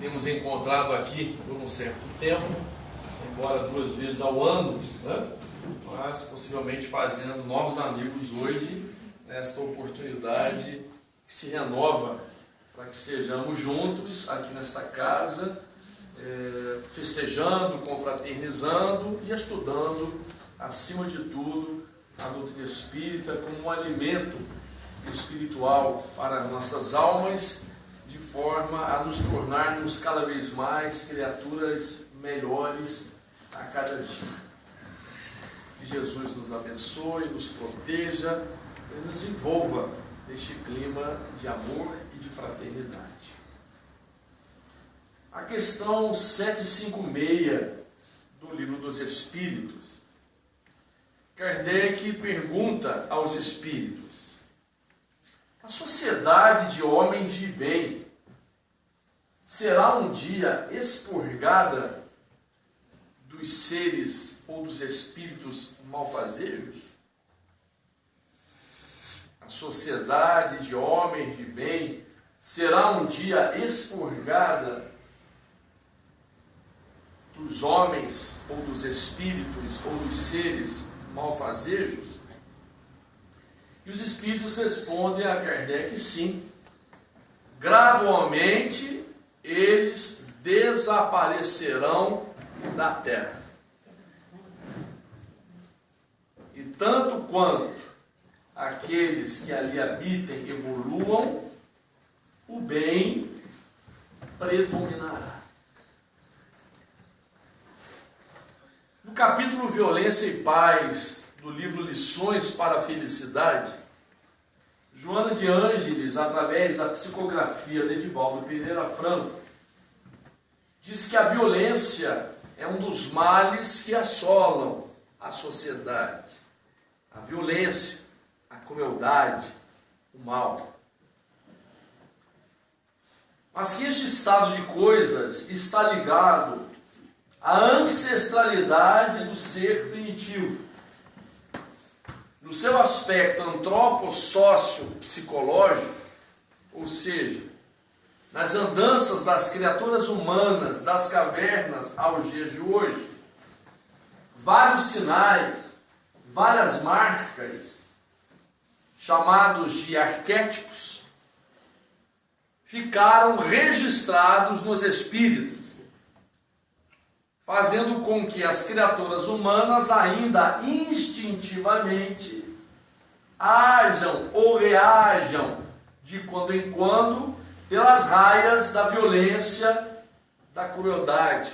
temos encontrado aqui por um certo tempo, embora 2 vezes ao ano, né? Mas possivelmente fazendo novos amigos hoje, nesta oportunidade que se renova para que estejamos juntos aqui nesta casa, festejando, confraternizando e estudando, acima de tudo, a doutrina espírita como um alimento espiritual para nossas almas, de forma a nos tornarmos cada vez mais criaturas melhores a cada dia. Que Jesus nos abençoe, nos proteja e nos envolva neste clima de amor e de fraternidade. A questão 756 do Livro dos Espíritos. Kardec pergunta aos espíritos: a sociedade de homens de bem será um dia expurgada dos seres ou dos espíritos malfazejos? A sociedade de homens de bem será um dia expurgada dos homens ou dos espíritos ou dos seres malfazejos? E os espíritos respondem a Kardec: sim. Gradualmente eles desaparecerão da terra. E tanto quanto aqueles que ali habitem evoluam, o bem predominará. No capítulo Violência e Paz do livro Lições para a Felicidade, Joana de Ângeles, através da psicografia de Edivaldo Pereira Franco, diz que a violência é um dos males que assolam a sociedade. A violência, a crueldade, o mal. Mas que este estado de coisas está ligado à ancestralidade do ser primitivo. No seu aspecto antropossócio-psicológico, ou seja, nas andanças das criaturas humanas das cavernas aos dias de hoje, vários sinais, várias marcas, chamados de arquétipos, ficaram registrados nos espíritos, fazendo com que as criaturas humanas ainda instintivamente ajam ou reajam de quando em quando pelas raias da violência, da crueldade,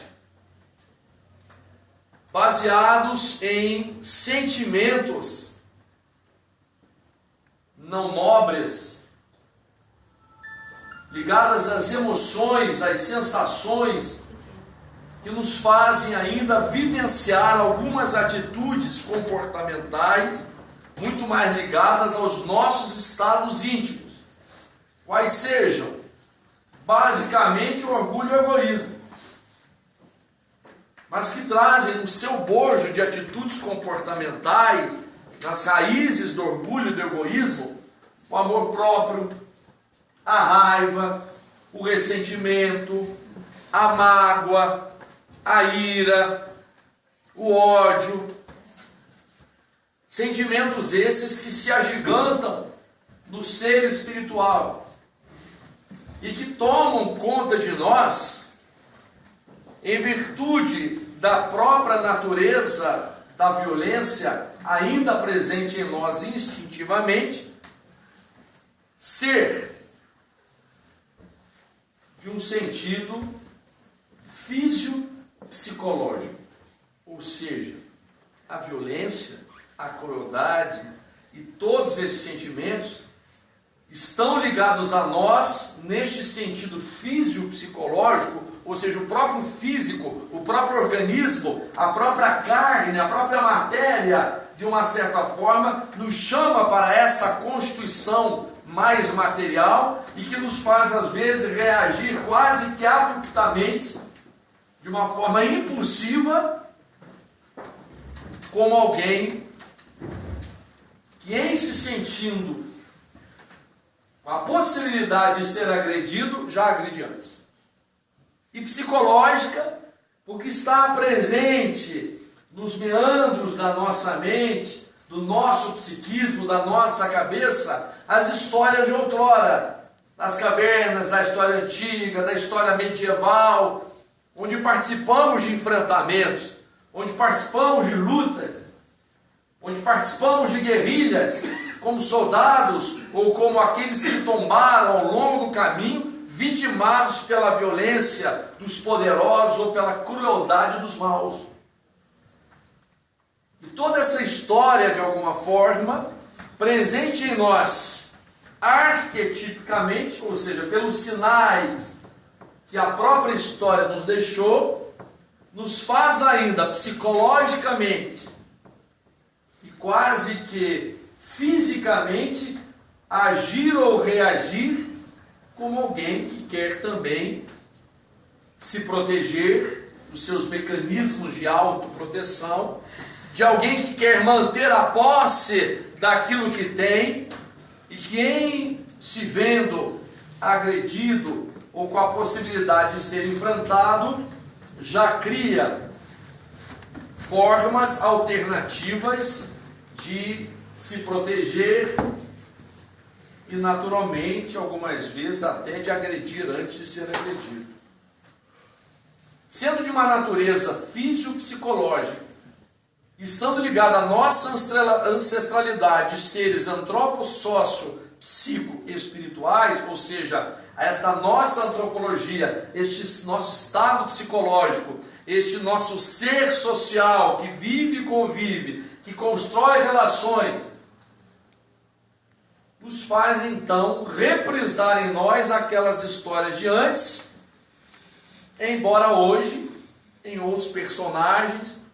baseados em sentimentos não nobres, ligadas às emoções, às sensações, que nos fazem ainda vivenciar algumas atitudes comportamentais muito mais ligadas aos nossos estados íntimos, quais sejam, basicamente, o orgulho e o egoísmo, mas que trazem no seu bojo de atitudes comportamentais, nas raízes do orgulho e do egoísmo, o amor próprio, a raiva, o ressentimento, a mágoa, a ira, o ódio. Sentimentos esses que se agigantam no ser espiritual e que tomam conta de nós em virtude da própria natureza da violência ainda presente em nós instintivamente, ser de um sentido fisiopsicológico, ou seja, a violência, a crueldade e todos esses sentimentos estão ligados a nós neste sentido fisiopsicológico, ou seja, o próprio físico, o próprio organismo, a própria carne, a própria matéria, de uma certa forma, nos chama para essa constituição mais material e que nos faz, às vezes, reagir quase que abruptamente, de uma forma impulsiva, como alguém que, em se sentindo com a possibilidade de ser agredido, já agride antes. e psicológica, porque está presente nos meandros da nossa mente, do nosso psiquismo, da nossa cabeça, as histórias de outrora, das cavernas, da história antiga, da história medieval, onde participamos de enfrentamentos, onde participamos de lutas, onde participamos de guerrilhas, como soldados ou como aqueles que tombaram ao longo do caminho, vitimados pela violência dos poderosos ou pela crueldade dos maus. E toda essa história, de alguma forma, presente em nós, arquetipicamente, ou seja, pelos sinais que a própria história nos deixou, nos faz ainda psicologicamente e quase que fisicamente agir ou reagir como alguém que quer também se proteger dos seus mecanismos de autoproteção, de alguém que quer manter a posse daquilo que tem e que, em se vendo agredido ou com a possibilidade de ser enfrentado, já cria formas alternativas de se proteger e, naturalmente, algumas vezes até de agredir antes de ser agredido. Sendo de uma natureza fisiopsicológica, estando ligada à nossa ancestralidade de seres antropossócio-psico-espirituais, ou seja, a esta nossa antropologia, este nosso estado psicológico, este nosso ser social que vive e convive, que constrói relações, nos faz então reprisar em nós aquelas histórias de antes, embora hoje, em outros personagens,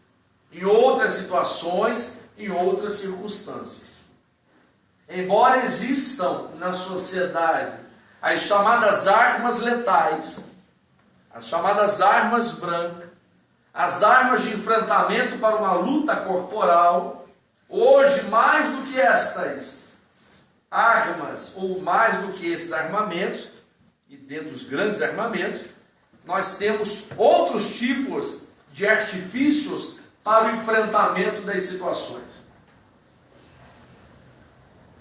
em outras situações, em outras circunstâncias. Embora existam na sociedade as chamadas armas letais, as chamadas armas brancas, as armas de enfrentamento para uma luta corporal, hoje, mais do que estas armas, ou mais do que esses armamentos, e dentro dos grandes armamentos, nós temos outros tipos de artifícios para o enfrentamento das situações.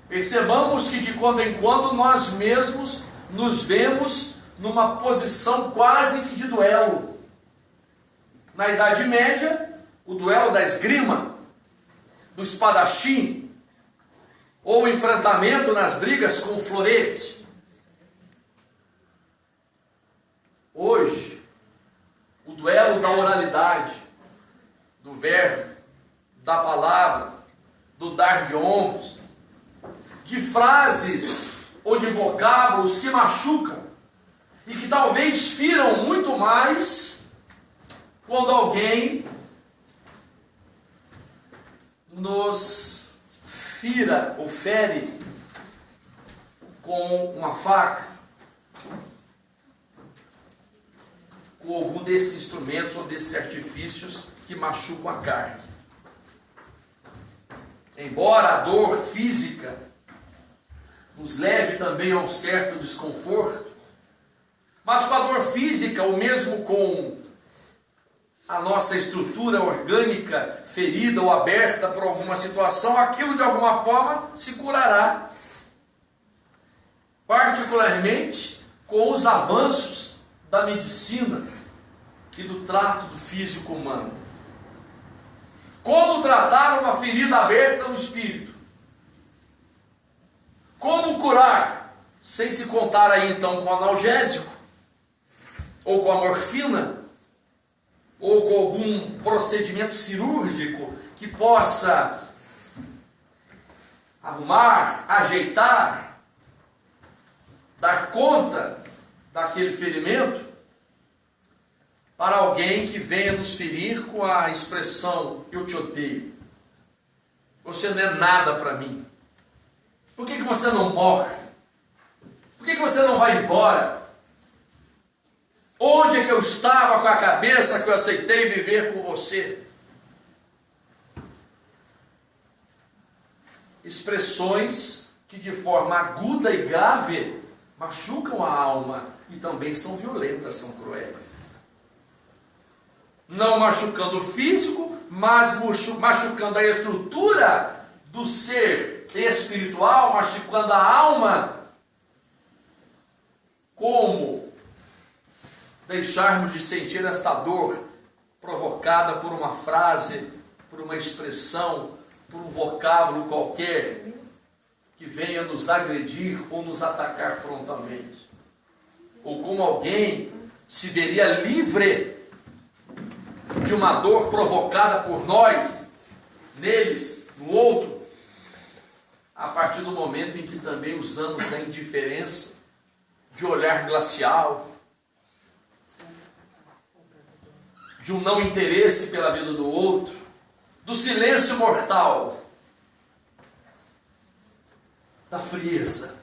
Percebamos que de quando em quando nós mesmos nos vemos numa posição quase que de duelo. Na Idade Média, o duelo da esgrima, do espadachim, ou o enfrentamento nas brigas com florete. Hoje, o duelo da oralidade, do verbo, da palavra, do dar de ombros, de frases ou de vocábulos que machucam e que talvez firam muito mais quando alguém nos fira ou fere com uma faca, com algum desses instrumentos ou desses artifícios que machucam a carne. Embora a dor física nos leve também a um certo desconforto, mas com a dor física, ou mesmo com a nossa estrutura orgânica ferida ou aberta por alguma situação, aquilo de alguma forma se curará. Particularmente com os avanços da medicina e do trato do físico humano. Como tratar uma ferida aberta no espírito? Como curar? Sem se contar aí então com o analgésico, ou com a morfina, ou com algum procedimento cirúrgico que possa arrumar, ajeitar, dar conta daquele ferimento, para alguém que venha nos ferir com a expressão: eu te odeio, você não é nada para mim, por que você não morre? Por que você não vai embora? Onde é que eu estava com a cabeça que eu aceitei viver com você? Expressões que de forma aguda e grave machucam a alma e também são violentas, são cruéis. não machucando o físico, mas machucando a estrutura do ser espiritual, machucando a alma. Como deixarmos de sentir esta dor provocada por uma frase, por uma expressão, por um vocábulo qualquer que venha nos agredir ou nos atacar frontalmente? Ou como alguém se veria livre de uma dor provocada por nós, neles, no outro, a partir do momento em que também usamos da indiferença, de olhar glacial, de um não interesse pela vida do outro, do silêncio mortal, da frieza.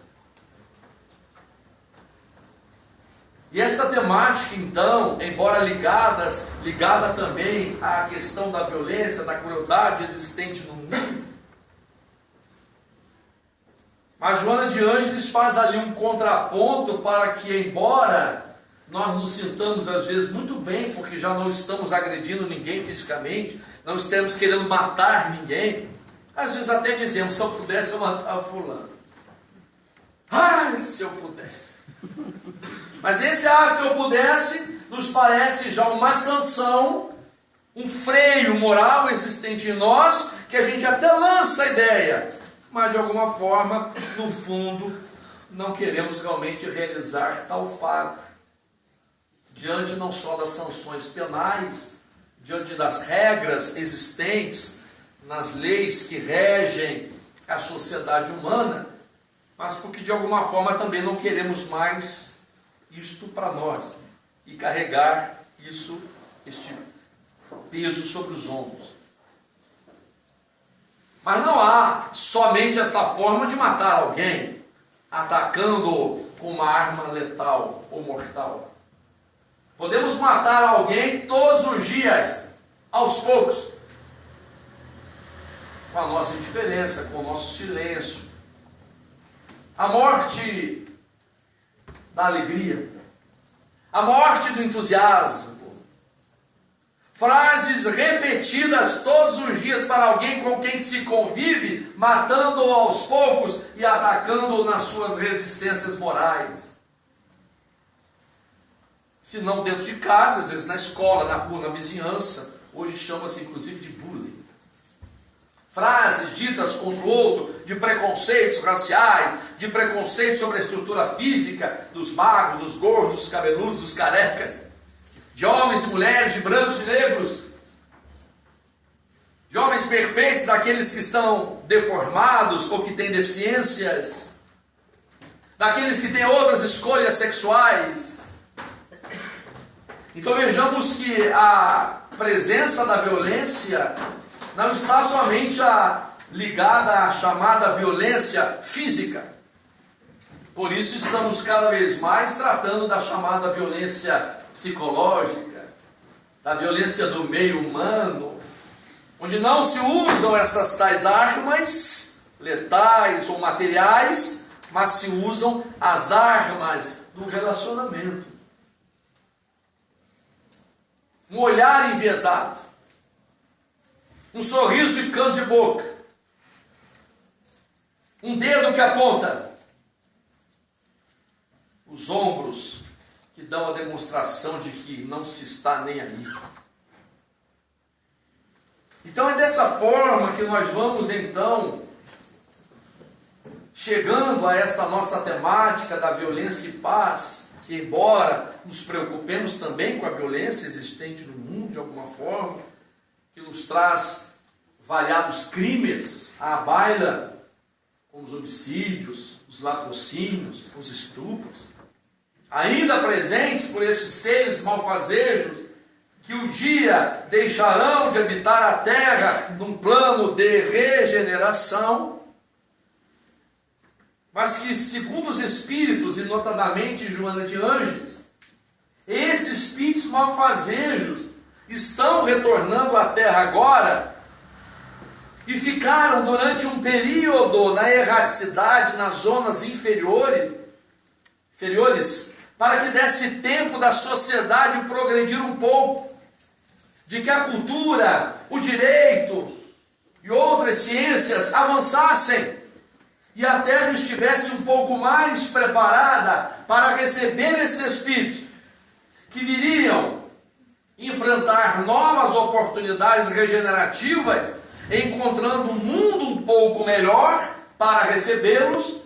E esta temática, então, embora ligada também à questão da violência, da crueldade existente no mundo, mas Joana de Ângeles faz ali um contraponto para que, embora nós nos sintamos às vezes muito bem, porque já não estamos agredindo ninguém fisicamente, não estamos querendo matar ninguém, às vezes até dizemos, se eu pudesse eu matava fulano. Ai, se eu pudesse. Mas esse se eu pudesse, nos parece já uma sanção, um freio moral existente em nós, que a gente até lança a ideia, mas de alguma forma, no fundo, não queremos realmente realizar tal fato. Diante não só das sanções penais, diante das regras existentes nas leis que regem a sociedade humana, mas porque de alguma forma também não queremos mais isto para nós e carregar este peso sobre os ombros. Mas não há somente esta forma de matar alguém, atacando com uma arma letal ou mortal. Podemos matar alguém todos os dias, aos poucos, com a nossa indiferença, com o nosso silêncio. A morte da alegria, a morte do entusiasmo, frases repetidas todos os dias para alguém com quem se convive, matando-o aos poucos e atacando-o nas suas resistências morais. Se não dentro de casa, às vezes na escola, na rua, na vizinhança, hoje chama-se inclusive de bullying. Frases ditas contra o outro, de preconceitos raciais, de preconceitos sobre a estrutura física dos magros, dos gordos, dos cabeludos, dos carecas, de homens e mulheres, de brancos e negros, de homens perfeitos, daqueles que são deformados ou que têm deficiências, daqueles que têm outras escolhas sexuais. Então vejamos que a presença da violência não está somente ligada à chamada violência física. Por isso estamos cada vez mais tratando da chamada violência psicológica, da violência do meio humano, onde não se usam essas tais armas letais ou materiais, mas se usam as armas do relacionamento. Um olhar enviesado, um sorriso de canto de boca, um dedo que aponta, os ombros que dão a demonstração de que não se está nem aí. Então é dessa forma que nós vamos então chegando a esta nossa temática da violência e paz, que embora nos preocupemos também com a violência existente no mundo de alguma forma, que nos traz variados crimes à baila, como os homicídios, os latrocínios, os estupros, ainda presentes por esses seres malfazejos, que um dia deixarão de habitar a terra num plano de regeneração, mas que, segundo os espíritos, e notadamente Joana de Ângeles, esses espíritos malfazejos estão retornando à terra agora e ficaram durante um período na erraticidade, nas zonas inferiores, para que desse tempo da sociedade progredir um pouco, de que a cultura, o direito e outras ciências avançassem e a terra estivesse um pouco mais preparada para receber esses espíritos que viriam enfrentar novas oportunidades regenerativas, encontrando um mundo um pouco melhor para recebê-los,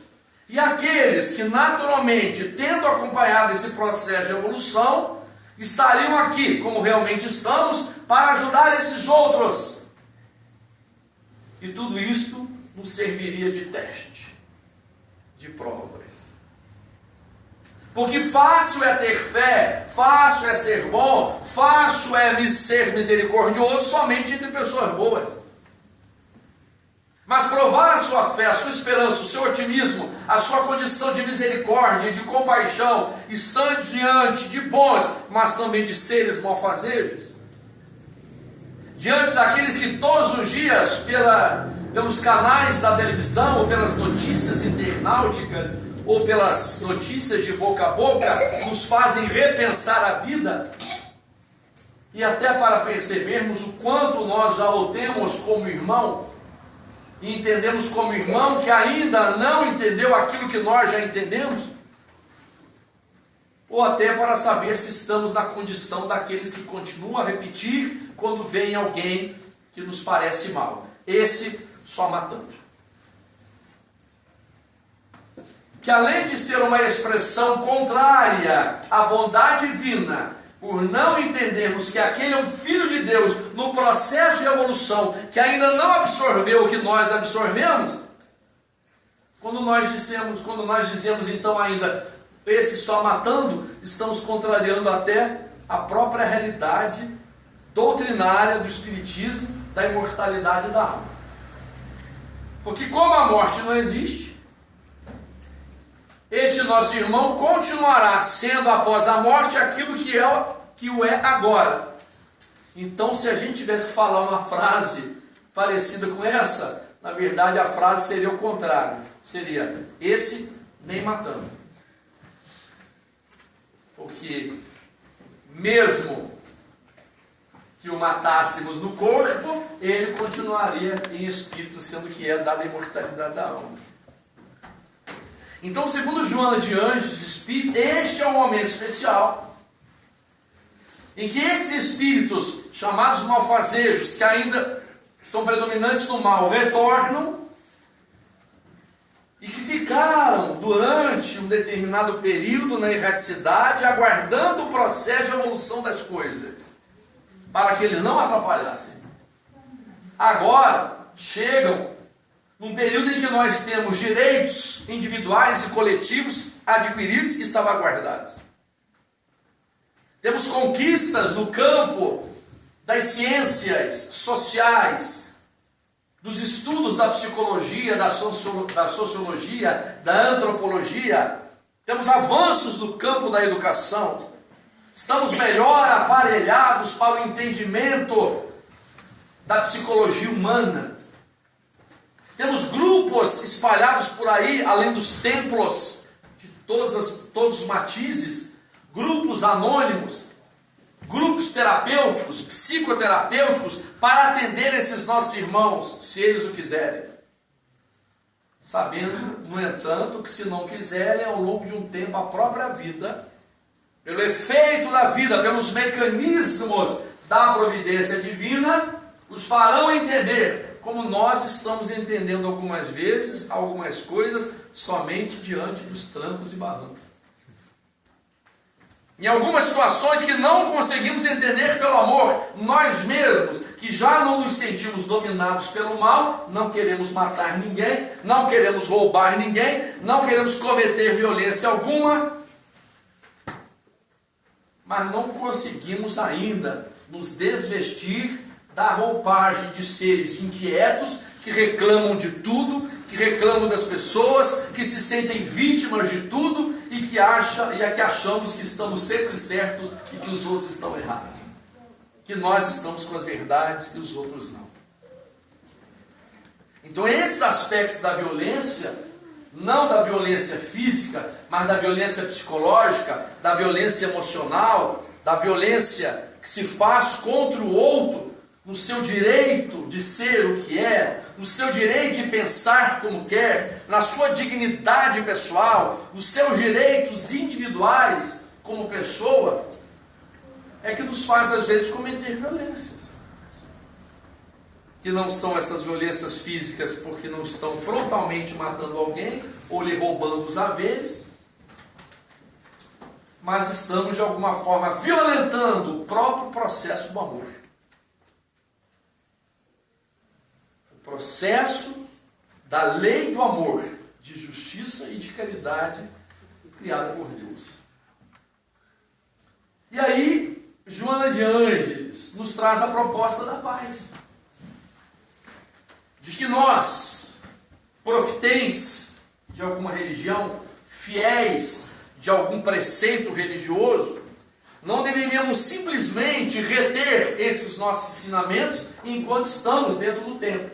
e aqueles que naturalmente, tendo acompanhado esse processo de evolução, estariam aqui, como realmente estamos, para ajudar esses outros. E tudo isto nos serviria de teste, de provas. Porque fácil é ter fé, fácil é ser bom, fácil é ser misericordioso somente entre pessoas boas. Mas provar a sua fé, a sua esperança, o seu otimismo, a sua condição de misericórdia e de compaixão, estando diante de bons, mas também de seres malfazejos, diante daqueles que todos os dias, pelos canais da televisão, ou pelas notícias internauticas, ou pelas notícias de boca a boca, nos fazem repensar a vida, e até para percebermos o quanto nós já o temos como irmão, e entendemos como irmão que ainda não entendeu aquilo que nós já entendemos, ou até para saber se estamos na condição daqueles que continuam a repetir quando vem alguém que nos parece mal. Esse só matando. Que além de ser uma expressão contrária à bondade divina, por não entendermos que aquele é um filho de Deus no processo de evolução, que ainda não absorveu o que nós absorvemos, quando nós dizemos então ainda, esse só matando, estamos contrariando até a própria realidade doutrinária do Espiritismo, da imortalidade da alma. Porque como a morte não existe, este nosso irmão continuará sendo após a morte aquilo que o é agora. Então, se a gente tivesse que falar uma frase parecida com essa, na verdade a frase seria o contrário. Seria, esse nem matando. Porque mesmo que o matássemos no corpo, ele continuaria em espírito, sendo que é dada a imortalidade da alma. Então, segundo Joana de Anjos, espíritos, este é um momento especial em que esses espíritos, chamados malfazejos, que ainda são predominantes no mal, retornam e que ficaram durante um determinado período na erraticidade, aguardando o processo de evolução das coisas, para que eles não atrapalhassem. Agora chegam num período em que nós temos direitos individuais e coletivos adquiridos e salvaguardados. Temos conquistas no campo das ciências sociais, dos estudos da psicologia, da sociologia, da antropologia. Temos avanços no campo da educação. Estamos melhor aparelhados para o entendimento da psicologia humana. Temos grupos espalhados por aí, além dos templos, de todos os matizes, grupos anônimos, grupos terapêuticos, psicoterapêuticos, para atender esses nossos irmãos, se eles o quiserem. Sabendo, no entanto, que se não quiserem, ao longo de um tempo, a própria vida, pelo efeito da vida, pelos mecanismos da providência divina, os farão entender como nós estamos entendendo algumas vezes, algumas coisas, somente diante dos trancos e barrancos. Em algumas situações que não conseguimos entender pelo amor, nós mesmos, que já não nos sentimos dominados pelo mal, não queremos matar ninguém, não queremos roubar ninguém, não queremos cometer violência alguma, mas não conseguimos ainda nos desvestir da roupagem de seres inquietos, que reclamam de tudo, que reclamam das pessoas, que se sentem vítimas de tudo e que achamos que estamos sempre certos e que os outros estão errados. Que nós estamos com as verdades e os outros não. Então esses aspectos da violência, não da violência física, mas da violência psicológica, da violência emocional, da violência que se faz contra o outro, no seu direito de ser o que é, no seu direito de pensar como quer, na sua dignidade pessoal, nos seus direitos individuais como pessoa, é que nos faz às vezes cometer violências. Que não são essas violências físicas porque não estão frontalmente matando alguém ou lhe roubando os haveres, mas estamos de alguma forma violentando o próprio processo do amor. O processo da lei do amor, de justiça e de caridade criada por Deus. E aí, Joana de Ângeles nos traz a proposta da paz. De que nós, profitentes de alguma religião, fiéis de algum preceito religioso, não deveríamos simplesmente reter esses nossos ensinamentos enquanto estamos dentro do templo.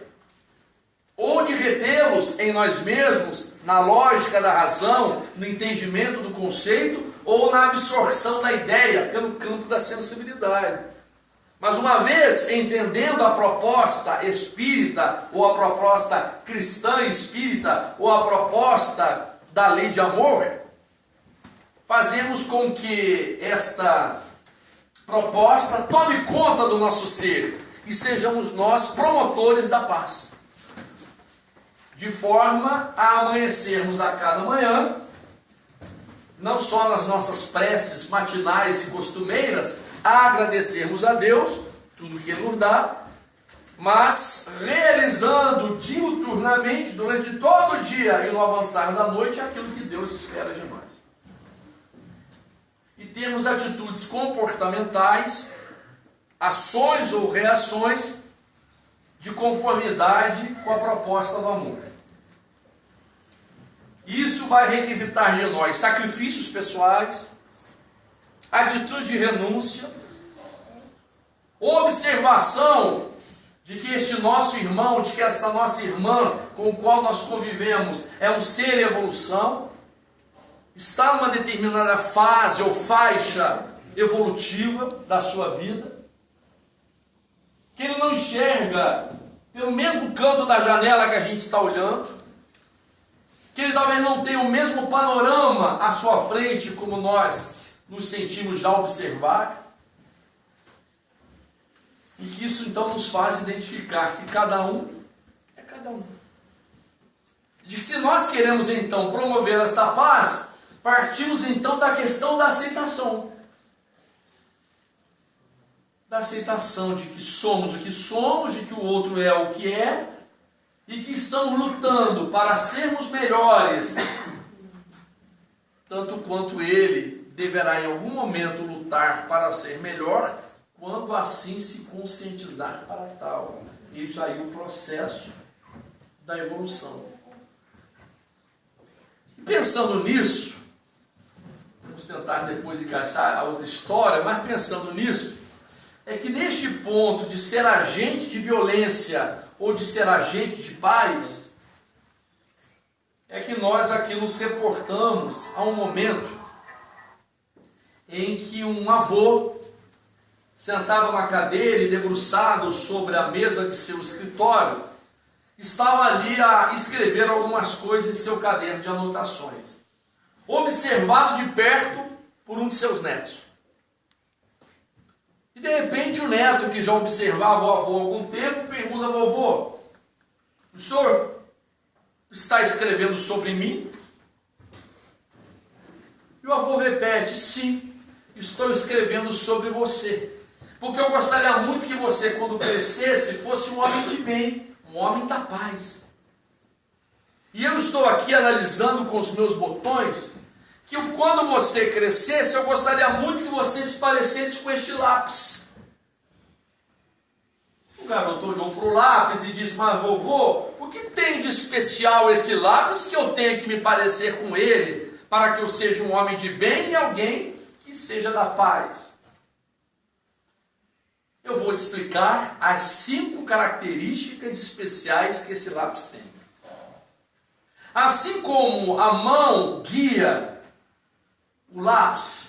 Ou de retê-los em nós mesmos, na lógica da razão, no entendimento do conceito, ou na absorção da ideia, pelo campo da sensibilidade. Mas uma vez entendendo a proposta espírita, ou a proposta cristã espírita, ou a proposta da lei de amor, fazemos com que esta proposta tome conta do nosso ser e sejamos nós promotores da paz. De forma a amanhecermos a cada manhã, não só nas nossas preces matinais e costumeiras, a agradecermos a Deus tudo que Ele nos dá, mas realizando diuturnamente, durante todo o dia e no avançar da noite, aquilo que Deus espera de nós. E temos atitudes comportamentais, ações ou reações de conformidade com a proposta do amor. Isso vai requisitar de nós sacrifícios pessoais, atitudes de renúncia, observação de que este nosso irmão, de que esta nossa irmã com o qual nós convivemos é um ser em evolução, está numa determinada fase ou faixa evolutiva da sua vida, que ele não enxerga pelo mesmo canto da janela que a gente está olhando, que ele talvez não tenha o mesmo panorama à sua frente como nós nos sentimos já observar, e que isso então nos faz identificar que cada um é cada um. De que se nós queremos então promover essa paz, partimos então da questão da aceitação. Da aceitação de que somos o que somos, de que o outro é o que é, e que estamos lutando para sermos melhores, tanto quanto ele deverá em algum momento lutar para ser melhor, quando assim se conscientizar para tal. Isso aí é o processo da evolução. E pensando nisso, vamos tentar depois encaixar a outra história, mas pensando nisso, é que neste ponto de ser agente de violência ou de ser agente de paz, é que nós aqui nos reportamos a um momento em que um avô, sentado numa cadeira e debruçado sobre a mesa de seu escritório, estava ali a escrever algumas coisas em seu caderno de anotações, observado de perto por um de seus netos. E de repente o neto, que já observava o avô há algum tempo, pergunta ao vovô: o senhor está escrevendo sobre mim? E o avô repete: sim, estou escrevendo sobre você, porque eu gostaria muito que você, quando crescesse, fosse um homem de bem, um homem da paz. E eu estou aqui analisando com os meus botões que quando você crescesse, eu gostaria muito que você se parecesse com este lápis. O garoto olhou para o lápis e disse: mas vovô, o que tem de especial esse lápis que eu tenho que me parecer com ele, para que eu seja um homem de bem e alguém que seja da paz? Eu vou te explicar as 5 características especiais que esse lápis tem. Assim como a mão guia o lápis,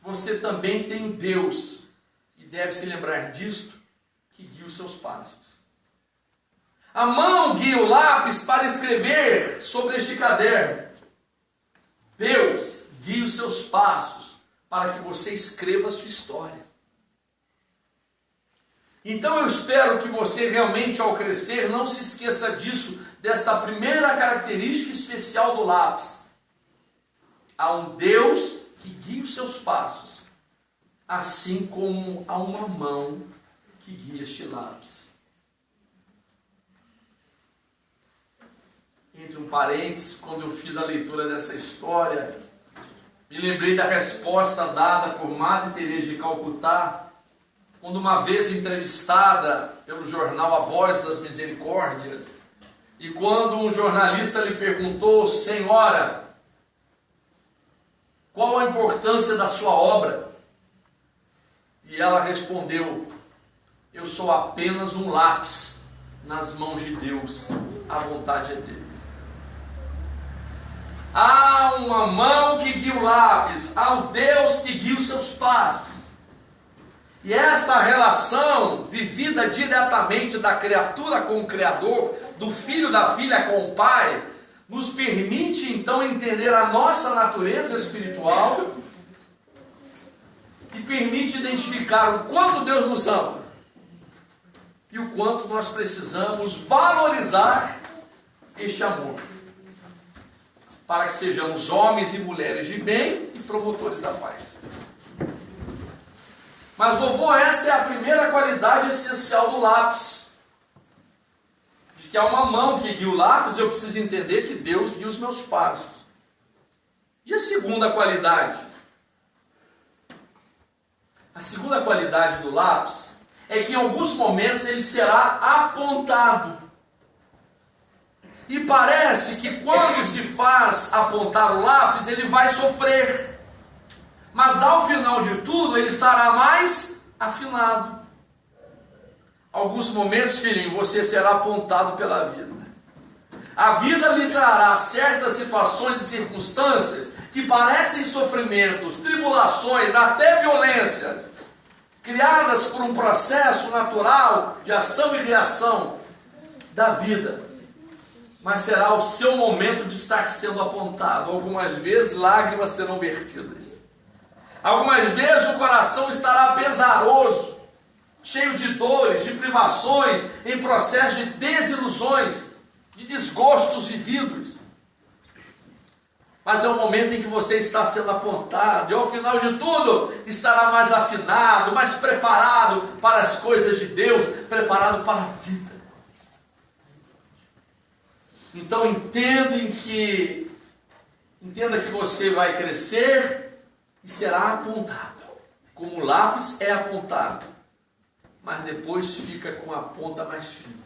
você também tem um Deus, e deve se lembrar disto, que guia os seus passos. A mão guia o lápis para escrever sobre este caderno. Deus guia os seus passos para que você escreva a sua história. Então eu espero que você realmente, ao crescer, não se esqueça disso, desta primeira característica especial do lápis. Há um Deus que guia os seus passos, assim como há uma mão que guia este lápis. Entre um parênteses, quando eu fiz a leitura dessa história, me lembrei da resposta dada por Madre Teresa de Calcutá, quando uma vez entrevistada pelo jornal A Voz das Misericórdias, e quando um jornalista lhe perguntou: senhora, qual a importância da sua obra? E ela respondeu: eu sou apenas um lápis nas mãos de Deus, a vontade é dele. Há uma mão que guia o lápis, há um Deus que guia os seus passos. E esta relação vivida diretamente da criatura com o Criador, do filho da filha com o Pai, nos permite então entender a nossa natureza espiritual e permite identificar o quanto Deus nos ama e o quanto nós precisamos valorizar este amor, para que sejamos homens e mulheres de bem e promotores da paz. Mas, vovô, essa é a primeira qualidade essencial do lápis. De que há uma mão que guia o lápis, eu preciso entender que Deus guia os meus passos. E a segunda qualidade? A segunda qualidade do lápis é que em alguns momentos ele será apontado. E parece que quando se faz apontar o lápis, ele vai sofrer. Mas ao final de tudo, ele estará mais afinado. Alguns momentos, filhinho, você será apontado pela vida. A vida lhe trará certas situações e circunstâncias que parecem sofrimentos, tribulações, até violências, criadas por um processo natural de ação e reação da vida. Mas será o seu momento de estar sendo apontado. Algumas vezes lágrimas serão vertidas. Algumas vezes o coração estará pesaroso, cheio de dores, de privações, em processo de desilusões, de desgostos vividos. Mas é o momento em que você está sendo apontado, e ao final de tudo, estará mais afinado, mais preparado para as coisas de Deus, preparado para a vida. Então entenda que você vai crescer e será apontado, como o lápis é apontado, mas depois fica com a ponta mais fina.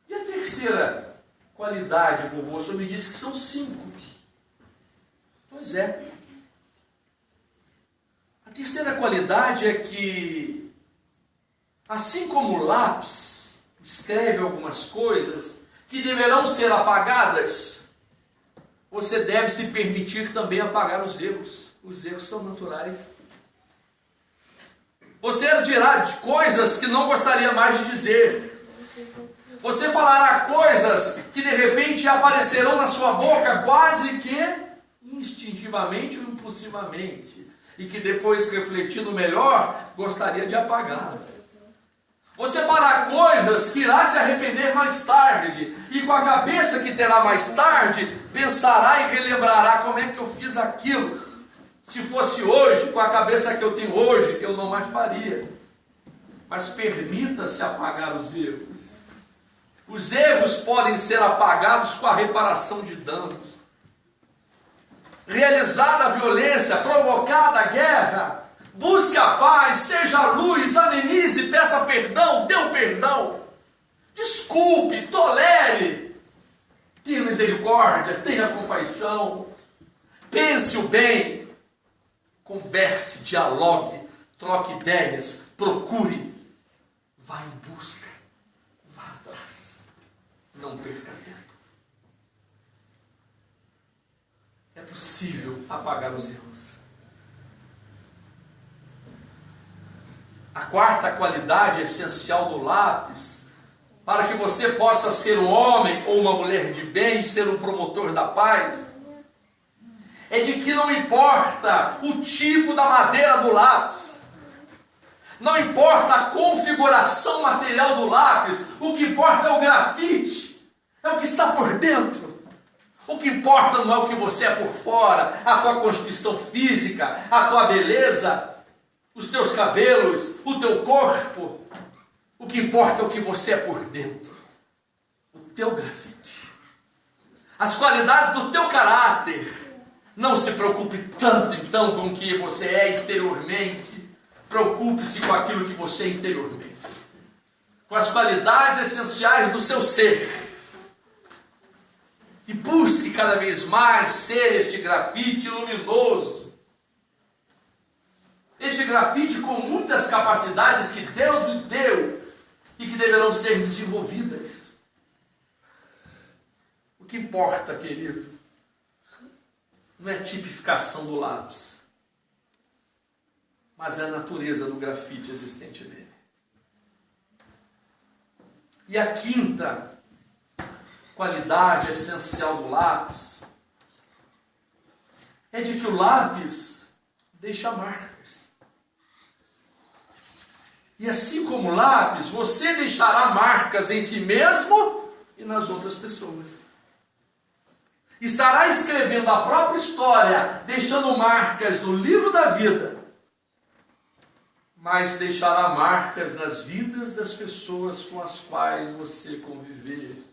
E a terceira qualidade, vovô, o senhor me disse que são 5. Pois é. A terceira qualidade é que, assim como o lápis escreve algumas coisas que deverão ser apagadas, você deve se permitir também apagar os erros. Os erros são naturais. Você dirá de coisas que não gostaria mais de dizer. Você falará coisas que de repente aparecerão na sua boca quase que instintivamente ou impulsivamente. E que depois, refletindo melhor, gostaria de apagá-las. Você fará coisas que irá se arrepender mais tarde, e com a cabeça que terá mais tarde, pensará e relembrará como é que eu fiz aquilo. Se fosse hoje, com a cabeça que eu tenho hoje, eu não mais faria. Mas permita-se apagar os erros. Os erros podem ser apagados com a reparação de danos. Realizada a violência, provocada a guerra, busque a paz, seja a luz, amenize, peça perdão, dê o perdão. Desculpe, tolere, tenha misericórdia, tenha compaixão, pense o bem, converse, dialogue, troque ideias, procure, vá em busca, vá atrás, não perca tempo. é possível apagar os erros. A quarta qualidade essencial do lápis, para que você possa ser um homem ou uma mulher de bem, ser um promotor da paz, é de que não importa o tipo da madeira do lápis, não importa a configuração material do lápis, o que importa é o grafite, é o que está por dentro. O que importa não é o que você é por fora, a tua constituição física, a tua beleza, os teus cabelos, o teu corpo. O que importa é o que você é por dentro, o teu grafite, as qualidades do teu caráter. Não se preocupe tanto então com o que você é exteriormente, preocupe-se com aquilo que você é interiormente, com as qualidades essenciais do seu ser. E busque cada vez mais ser este grafite luminoso, este grafite com muitas capacidades que Deus lhe deu e que deverão ser desenvolvidas. O que importa, querido, não é a tipificação do lápis, mas é a natureza do grafite existente nele. E a quinta qualidade essencial do lápis é de que o lápis deixa marcas. E assim como o lápis, você deixará marcas em si mesmo e nas outras pessoas. Estará escrevendo a própria história, deixando marcas no livro da vida, mas deixará marcas nas vidas das pessoas com as quais você conviver.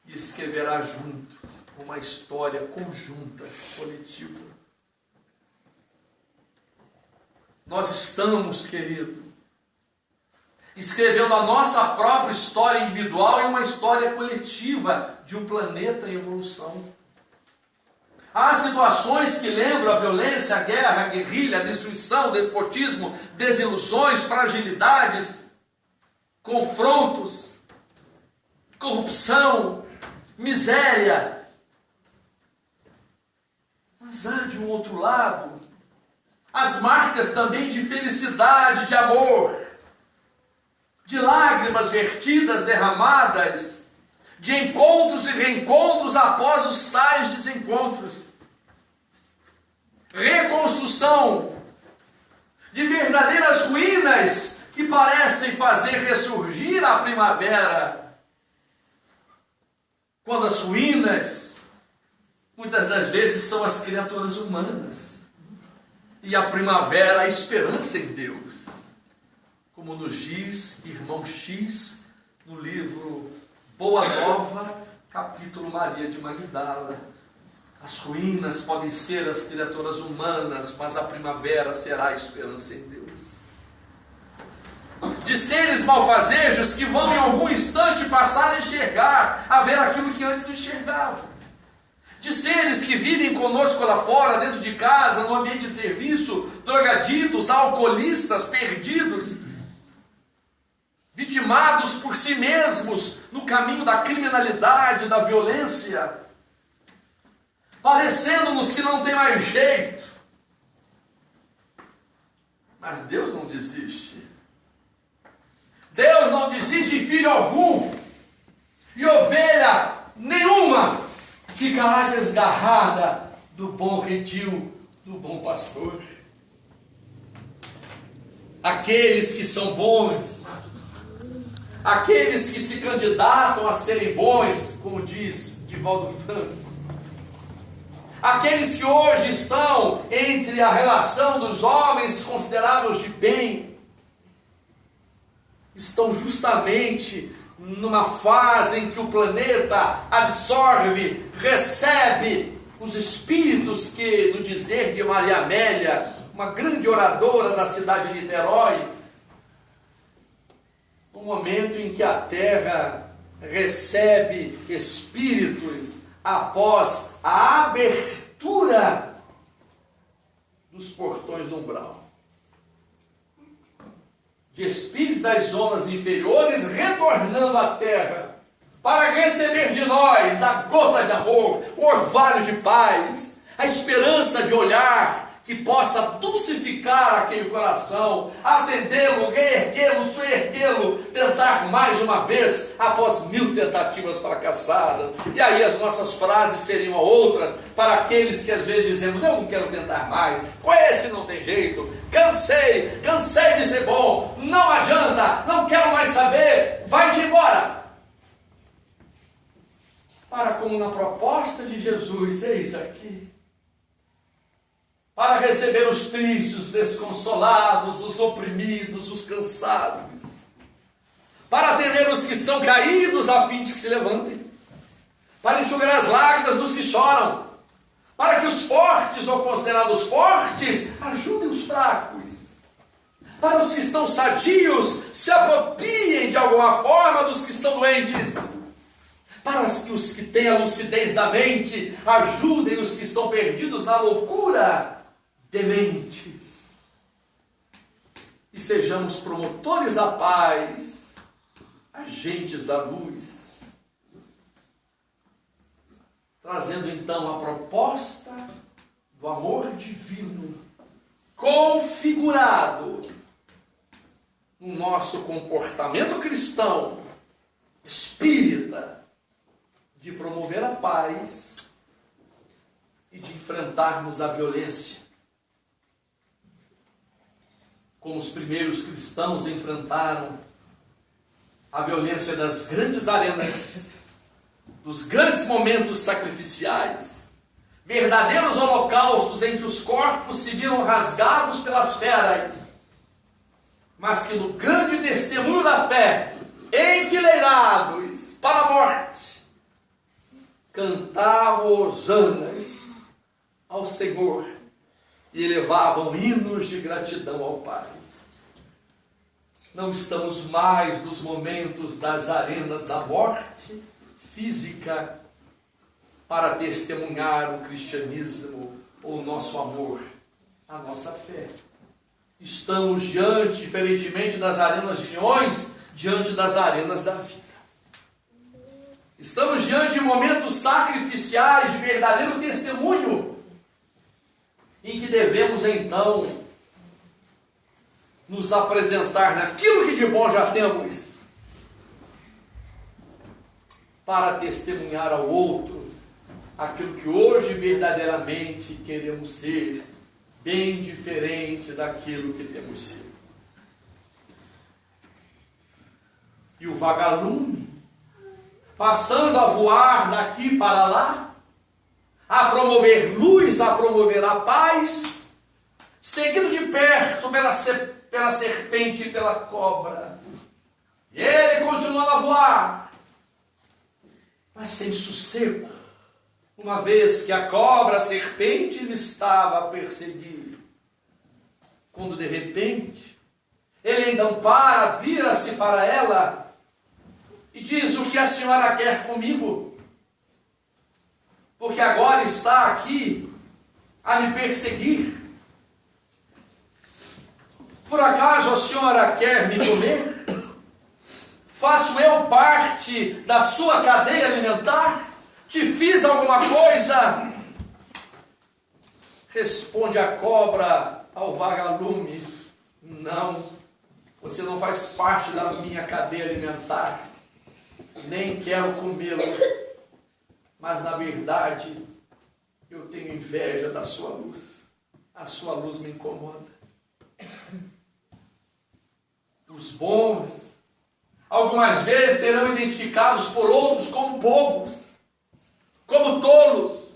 E escreverá junto uma história conjunta, coletiva. Nós estamos, querido, escrevendo a nossa própria história individual e uma história coletiva de um planeta em evolução. Há situações que lembram a violência, a guerra, a guerrilha, a destruição, o despotismo, desilusões, fragilidades, confrontos, corrupção, miséria. Mas há de um outro lado as marcas também de felicidade, de amor, de lágrimas vertidas, derramadas, de encontros e reencontros após os tais desencontros, reconstrução de verdadeiras ruínas que parecem fazer ressurgir a primavera, quando as ruínas muitas das vezes são as criaturas humanas e a primavera a esperança em Deus, como nos diz irmão X no livro Boa Nova, capítulo Maria de Magdala. As ruínas podem ser as criaturas humanas, mas a primavera será a esperança em Deus. De seres malfazejos que vão em algum instante passar a enxergar, a ver aquilo que antes não enxergavam. De seres que vivem conosco lá fora, dentro de casa, no ambiente de serviço, drogaditos, alcoolistas, perdidos, vitimados por si mesmos no caminho da criminalidade, da violência, parecendo-nos que não tem mais jeito. Mas Deus não desiste. Deus não desiste de filho algum, e ovelha nenhuma ficará desgarrada do bom redil, do bom pastor. Aqueles que são bons, aqueles que se candidatam a serem bons, como diz Divaldo Franco, aqueles que hoje estão entre a relação dos homens considerados de bem, estão justamente numa fase em que o planeta absorve, recebe os espíritos que, no dizer de Maria Amélia, uma grande oradora da cidade de Niterói, no momento em que a Terra recebe espíritos após a abertura dos portões do umbral, de espíritos das zonas inferiores retornando à Terra para receber de nós a gota de amor, o orvalho de paz, a esperança de olhar que possa dulcificar aquele coração, atendê-lo, reerguê-lo, soerguê-lo, tentar mais uma vez, após 1000 tentativas fracassadas. E aí as nossas frases seriam outras, para aqueles que às vezes dizemos, eu não quero tentar mais, com esse não tem jeito, cansei de ser bom, não adianta, não quero mais saber, vai-te embora. Para como na proposta de Jesus, eis aqui, para receber os tristes, os desconsolados, os oprimidos, os cansados, para atender os que estão caídos a fim de que se levantem, para enxugar as lágrimas dos que choram, para que os fortes ou considerados fortes ajudem os fracos, para os que estão sadios se apropriem de alguma forma dos que estão doentes, para que os que têm a lucidez da mente ajudem os que estão perdidos na loucura, dementes, e sejamos promotores da paz, agentes da luz, trazendo então a proposta do amor divino configurado no nosso comportamento cristão, espírita, de promover a paz e de enfrentarmos a violência, como os primeiros cristãos enfrentaram a violência das grandes arenas, dos grandes momentos sacrificiais, verdadeiros holocaustos em que os corpos se viram rasgados pelas feras, mas que no grande testemunho da fé, enfileirados para a morte, cantavam hosanas ao Senhor e elevavam hinos de gratidão ao Pai. Não estamos mais nos momentos das arenas da morte física para testemunhar o cristianismo ou o nosso amor, a nossa fé. Estamos diante, diferentemente das arenas de leões, diante das arenas da vida. Estamos diante de momentos sacrificiais de verdadeiro testemunho, em que devemos então nos apresentar naquilo que de bom já temos, para testemunhar ao outro aquilo que hoje verdadeiramente queremos ser, bem diferente daquilo que temos sido. E o vagalume, passando a voar daqui para lá, a promover luz, a promover a paz, seguido de perto pela serpente e pela cobra. E ele continuando a voar, mas sem sossego, uma vez que a cobra, a serpente, ele estava a perseguir. Quando de repente, ele então vira-se para ela e diz: o que a senhora quer comigo? Porque agora está aqui a me perseguir. Por acaso a senhora quer me comer? Faço eu parte da sua cadeia alimentar? Te fiz alguma coisa? Responde a cobra ao vagalume: não, você não faz parte da minha cadeia alimentar, nem quero comê-lo, mas na verdade eu tenho inveja da sua luz, a sua luz me incomoda. Os bons, algumas vezes serão identificados por outros como bobos, como tolos,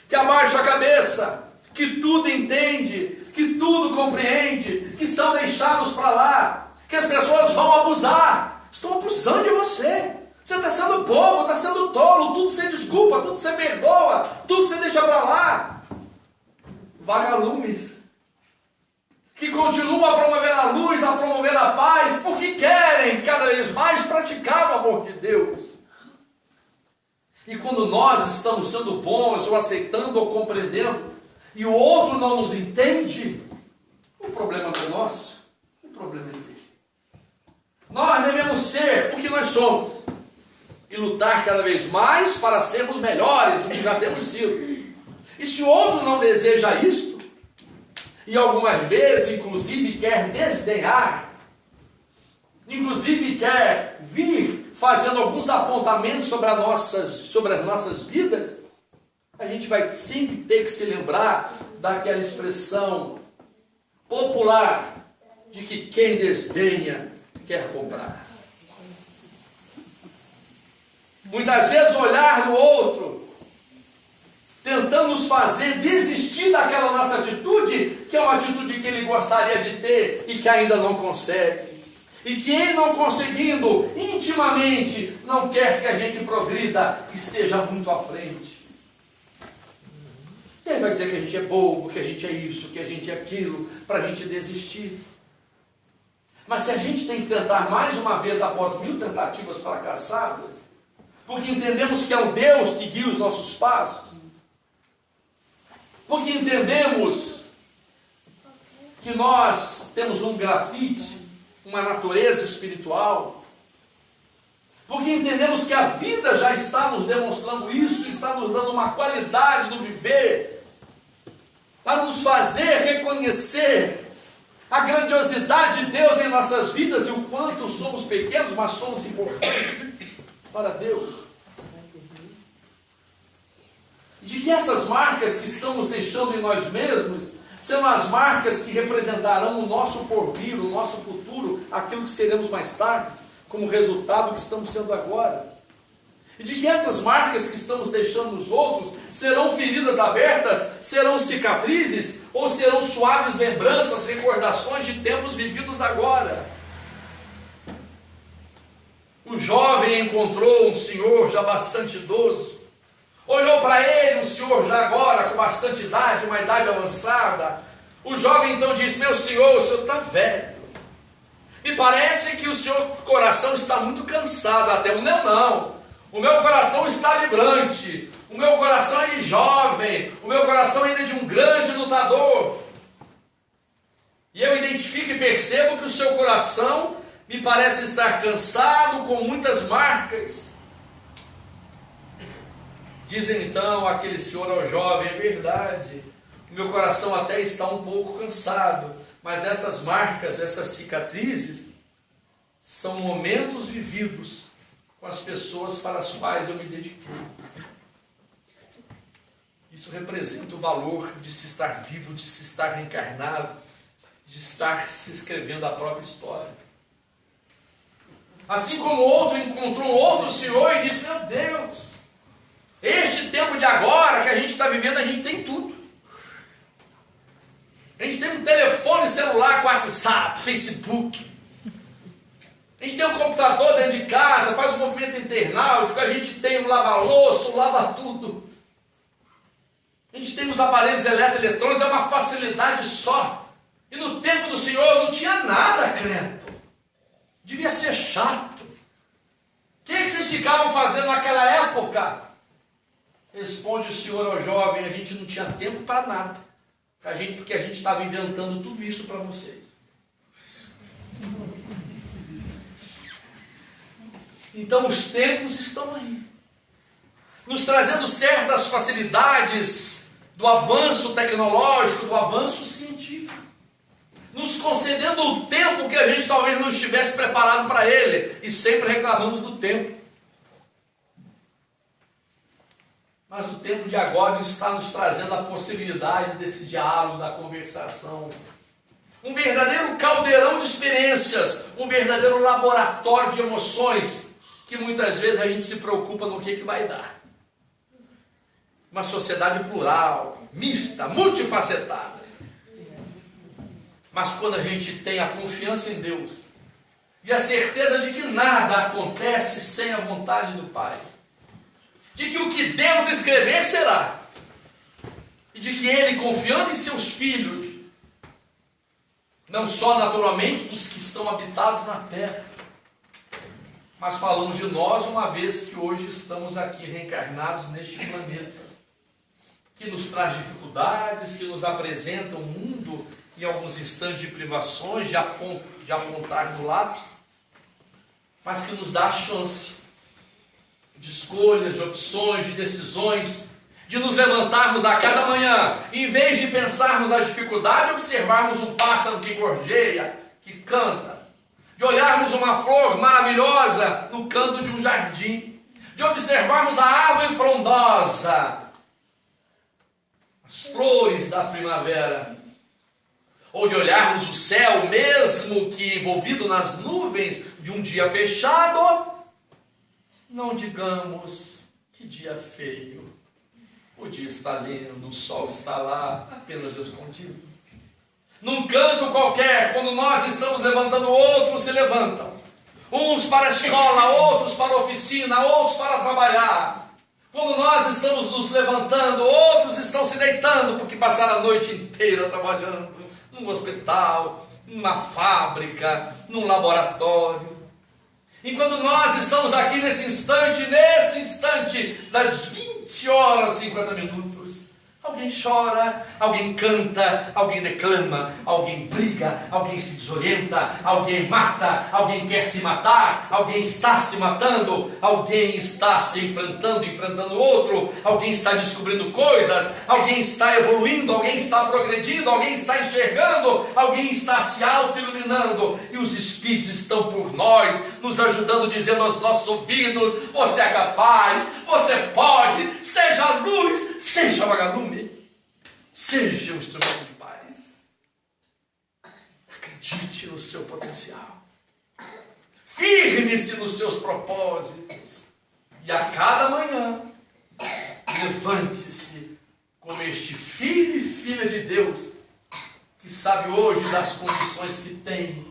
que abaixam a cabeça, que tudo entende, que tudo compreende, que são deixados para lá, que as pessoas vão abusar, estão abusando de você. Você está sendo bobo, está sendo tolo, tudo você desculpa, tudo você perdoa, tudo você deixa para lá. Vagalumes, que continuam a promover a luz, a promover a paz, porque querem cada vez mais praticar o amor de Deus. E quando nós estamos sendo bons, ou aceitando, ou compreendendo, e o outro não nos entende, o problema não é nosso, o problema é dele. Nós devemos ser o que nós somos: lutar cada vez mais para sermos melhores do que já temos sido. E se o outro não deseja isto, e algumas vezes, inclusive, quer desdenhar, inclusive quer vir fazendo alguns apontamentos sobre as nossas vidas, a gente vai sempre ter que se lembrar daquela expressão popular de que quem desdenha quer comprar. Muitas vezes olhar no outro, tentando nos fazer desistir daquela nossa atitude, que é uma atitude que ele gostaria de ter e que ainda não consegue. E que ele não conseguindo intimamente, não quer que a gente progrida, que esteja muito à frente. Ele vai dizer que a gente é bobo, que a gente é isso, que a gente é aquilo, para a gente desistir. Mas se a gente tem que tentar mais uma vez após 1000 tentativas fracassadas, porque entendemos que é o Deus que guia os nossos passos, porque entendemos que nós temos um grafite, uma natureza espiritual, porque entendemos que a vida já está nos demonstrando isso, está nos dando uma qualidade do viver, para nos fazer reconhecer a grandiosidade de Deus em nossas vidas e o quanto somos pequenos, mas somos importantes para Deus. E de que essas marcas que estamos deixando em nós mesmos serão as marcas que representarão o nosso porvir, o nosso futuro, aquilo que seremos mais tarde, como resultado do que estamos sendo agora. E de que essas marcas que estamos deixando nos outros serão feridas abertas, serão cicatrizes, ou serão suaves lembranças, recordações de tempos vividos agora. O jovem encontrou um senhor já bastante idoso, olhou para ele, um senhor já agora com bastante idade, uma idade avançada. O jovem então disse: meu senhor, o senhor está velho. Me parece que o seu coração está muito cansado. Até o meu não. O meu coração está vibrante. O meu coração é de jovem. O meu coração ainda é de um grande lutador. E eu identifico e percebo que o seu coração me parece estar cansado, com muitas marcas. Dizem então aquele senhor ao jovem: é verdade, o meu coração até está um pouco cansado, mas essas marcas, essas cicatrizes, são momentos vividos com as pessoas para as quais eu me dediquei. Isso representa o valor de se estar vivo, de se estar reencarnado, de estar se escrevendo a própria história. Assim como outro encontrou outro senhor e disse: meu Deus, este tempo de agora que a gente está vivendo, a gente tem tudo. A gente tem um telefone celular com WhatsApp, Facebook. A gente tem um computador dentro de casa, faz um movimento internautica, a gente tem o lava-louça, o lava-tudo. A gente tem os aparelhos eletrônicos, é uma facilidade só. E no tempo do Senhor não tinha nada, credo. Devia ser chato. O que vocês ficavam fazendo naquela época? Responde o Senhor ao jovem: a gente não tinha tempo para nada. Porque a gente estava inventando tudo isso para vocês. Então os tempos estão aí, nos trazendo certas facilidades do avanço tecnológico, do avanço científico, nos concedendo o tempo que a gente talvez não estivesse preparado para ele, e sempre reclamamos do tempo. Mas o tempo de agora está nos trazendo a possibilidade desse diálogo, da conversação. Um verdadeiro caldeirão de experiências, um verdadeiro laboratório de emoções, que muitas vezes a gente se preocupa no que vai dar. Uma sociedade plural, mista, multifacetada. Mas quando a gente tem a confiança em Deus e a certeza de que nada acontece sem a vontade do Pai, de que o que Deus escrever será, e de que Ele, confiando em seus filhos, não só naturalmente dos que estão habitados na terra, mas falamos de nós, uma vez que hoje estamos aqui reencarnados neste planeta, que nos traz dificuldades, que nos apresenta um mundo em alguns instantes de privações, de apontar do lápis, mas que nos dá a chance de escolhas, de opções, de decisões, de nos levantarmos a cada manhã, e em vez de pensarmos a dificuldade, observarmos um pássaro que gorjeia, que canta, de olharmos uma flor maravilhosa no canto de um jardim, de observarmos a árvore frondosa, as flores da primavera, ou de olharmos o céu, mesmo que envolvido nas nuvens de um dia fechado. Não digamos que dia feio, o dia está lindo, o sol está lá, apenas escondido. Num canto qualquer, quando nós estamos levantando, outros se levantam. Uns para a escola, outros para a oficina, outros para trabalhar. Quando nós estamos nos levantando, outros estão se deitando, porque passaram a noite inteira trabalhando, num hospital, numa fábrica, num laboratório. Enquanto nós estamos aqui nesse instante das 20 horas e 50 minutos, alguém chora, alguém canta, alguém declama, alguém briga, alguém se desorienta, alguém mata, alguém quer se matar, alguém está se matando, alguém está se enfrentando outro, alguém está descobrindo coisas, alguém está evoluindo, alguém está progredindo, alguém está enxergando, alguém está se auto-iluminando, e os Espíritos estão por nós, nos ajudando, dizendo aos nossos ouvidos: você é capaz, você pode, seja a luz, seja o vagalume. Seja um instrumento de paz. Acredite no seu potencial. Firme-se nos seus propósitos. E a cada manhã, levante-se como este filho e filha de Deus, que sabe hoje das condições que tem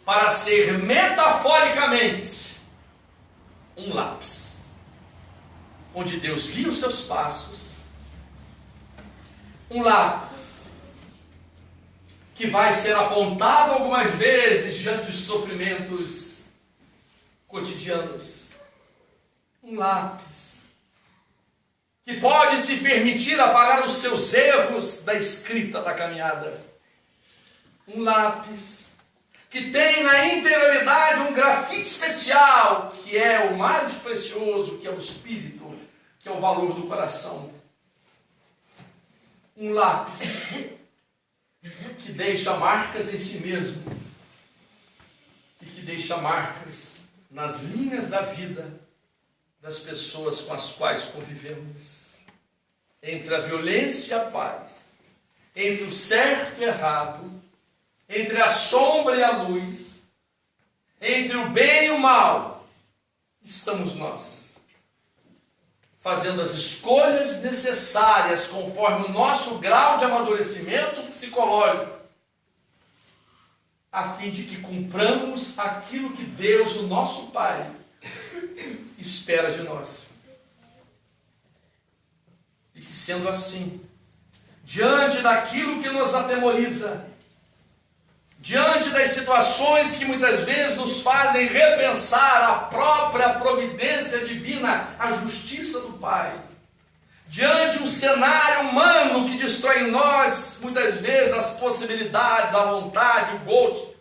para ser metaforicamente um lápis, onde Deus guia os seus passos. Um lápis que vai ser apontado algumas vezes diante dos sofrimentos cotidianos. Um lápis que pode se permitir apagar os seus erros da escrita da caminhada. Um lápis que tem na interioridade um grafite especial, que é o mais precioso, que é o espírito, que é o valor do coração. Um lápis que deixa marcas em si mesmo e que deixa marcas nas linhas da vida das pessoas com as quais convivemos. Entre a violência e a paz, entre o certo e o errado, entre a sombra e a luz, entre o bem e o mal, estamos nós, fazendo as escolhas necessárias conforme o nosso grau de amadurecimento psicológico, a fim de que cumpramos aquilo que Deus, o nosso Pai, espera de nós. E que, sendo assim, diante daquilo que nos atemoriza, diante das situações que muitas vezes nos fazem repensar a própria providência divina, a justiça do Pai, diante de um cenário humano que destrói em nós, muitas vezes, as possibilidades, a vontade, o gosto,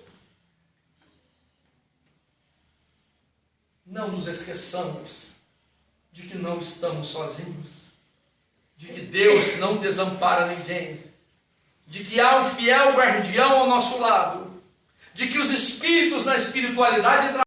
não nos esqueçamos de que não estamos sozinhos, de que Deus não desampara ninguém, de que há um fiel guardião ao nosso lado, de que os espíritos na espiritualidade